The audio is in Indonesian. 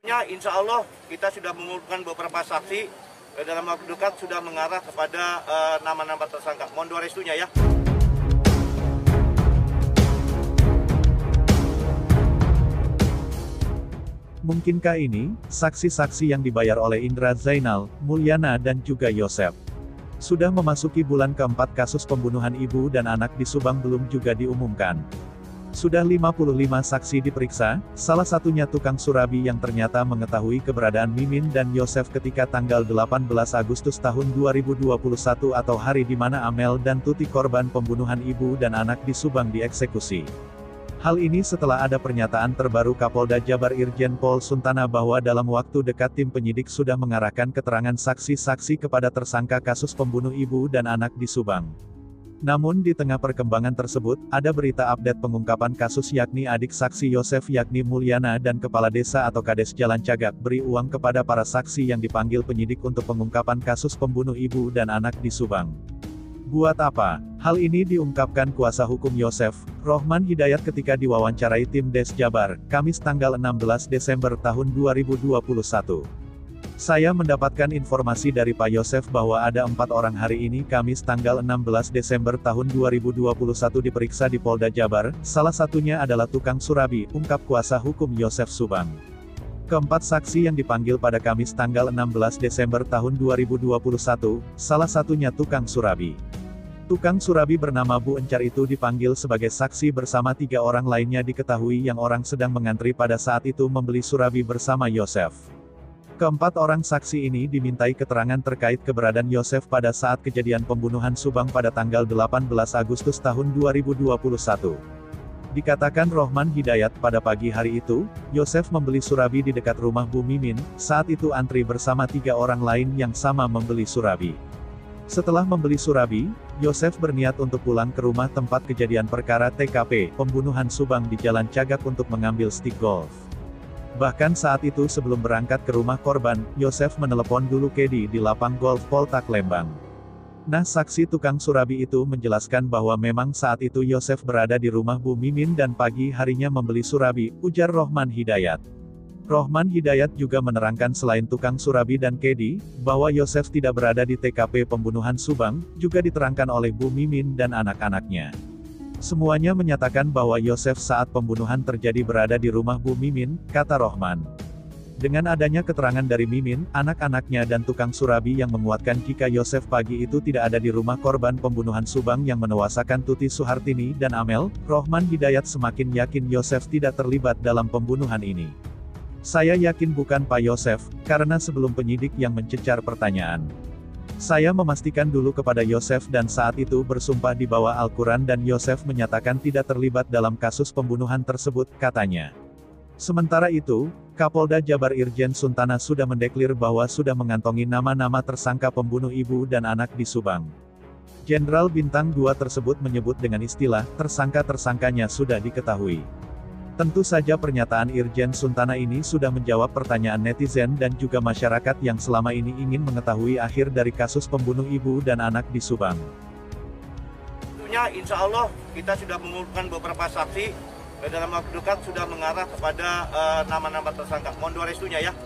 Ya, insya Allah kita sudah mengumpulkan beberapa saksi dalam waktu dekat sudah mengarah kepada nama-nama tersangka. Mohon doa restunya ya. Mungkinkah ini, saksi-saksi yang dibayar oleh Indra Zainal, Mulyana dan juga Yosef? Sudah memasuki bulan keempat kasus pembunuhan ibu dan anak di Subang belum juga diumumkan. Sudah 55 saksi diperiksa, salah satunya tukang surabi yang ternyata mengetahui keberadaan Mimin dan Yosef ketika tanggal 18 Agustus tahun 2021 atau hari di mana Amel dan Tuti korban pembunuhan ibu dan anak di Subang dieksekusi. Hal ini setelah ada pernyataan terbaru Kapolda Jabar Irjen Pol Suntana bahwa dalam waktu dekat tim penyidik sudah mengarahkan keterangan saksi-saksi kepada tersangka kasus pembunuh ibu dan anak di Subang. Namun di tengah perkembangan tersebut, ada berita update pengungkapan kasus yakni adik saksi Yosef yakni Mulyana dan Kepala Desa atau Kades Jalan Cagak beri uang kepada para saksi yang dipanggil penyidik untuk pengungkapan kasus pembunuh ibu dan anak di Subang. Buat apa? Hal ini diungkapkan kuasa hukum Yosef, Rohman Hidayat ketika diwawancarai tim Des Jabar, Kamis tanggal 16 Desember tahun 2021. Saya mendapatkan informasi dari Pak Yosef bahwa ada 4 orang hari ini Kamis tanggal 16 Desember tahun 2021 diperiksa di Polda Jabar, salah satunya adalah tukang surabi, ungkap kuasa hukum Yosef Subang. Keempat saksi yang dipanggil pada Kamis tanggal 16 Desember tahun 2021, salah satunya tukang surabi. Tukang surabi bernama Bu Encar itu dipanggil sebagai saksi bersama 3 orang lainnya diketahui yang orang sedang mengantri pada saat itu membeli surabi bersama Yosef. Keempat orang saksi ini dimintai keterangan terkait keberadaan Yosef pada saat kejadian pembunuhan Subang pada tanggal 18 Agustus tahun 2021. Dikatakan Rohman Hidayat pada pagi hari itu, Yosef membeli surabi di dekat rumah Bu Mimin, saat itu antri bersama 3 orang lain yang sama membeli surabi. Setelah membeli surabi, Yosef berniat untuk pulang ke rumah tempat kejadian perkara TKP, pembunuhan Subang di Jalan Cagak untuk mengambil stick golf. Bahkan saat itu sebelum berangkat ke rumah korban, Yosef menelepon dulu Kedi di lapang golf Poltak Lembang. Nah, saksi tukang surabi itu menjelaskan bahwa memang saat itu Yosef berada di rumah Bu Mimin dan pagi harinya membeli surabi, ujar Rohman Hidayat. Rohman Hidayat juga menerangkan selain tukang surabi dan Kedi, bahwa Yosef tidak berada di TKP pembunuhan Subang, juga diterangkan oleh Bu Mimin dan anak-anaknya. Semuanya menyatakan bahwa Yosef saat pembunuhan terjadi berada di rumah Bu Mimin, kata Rohman. Dengan adanya keterangan dari Mimin, anak-anaknya dan tukang surabi yang menguatkan jika Yosef pagi itu tidak ada di rumah korban pembunuhan Subang yang menewasakan Tuti Suhartini dan Amel, Rohman Hidayat semakin yakin Yosef tidak terlibat dalam pembunuhan ini. Saya yakin bukan Pak Yosef, karena sebelum penyidik yang mencecar pertanyaan. Saya memastikan dulu kepada Yosef dan saat itu bersumpah di bawah Al-Quran dan Yosef menyatakan tidak terlibat dalam kasus pembunuhan tersebut, katanya. Sementara itu, Kapolda Jabar Irjen Suntana sudah mendeklir bahwa sudah mengantongi nama-nama tersangka pembunuh ibu dan anak di Subang. Jenderal Bintang 2 tersebut menyebut dengan istilah, tersangka-tersangkanya sudah diketahui. Tentu saja pernyataan Irjen Suntana ini sudah menjawab pertanyaan netizen dan juga masyarakat yang selama ini ingin mengetahui akhir dari kasus pembunuh ibu dan anak di Subang. Tentunya insya Allah kita sudah mengumpulkan beberapa saksi dalam waktu dekat sudah mengarah kepada nama-nama tersangka. Mohon doa restunya ya.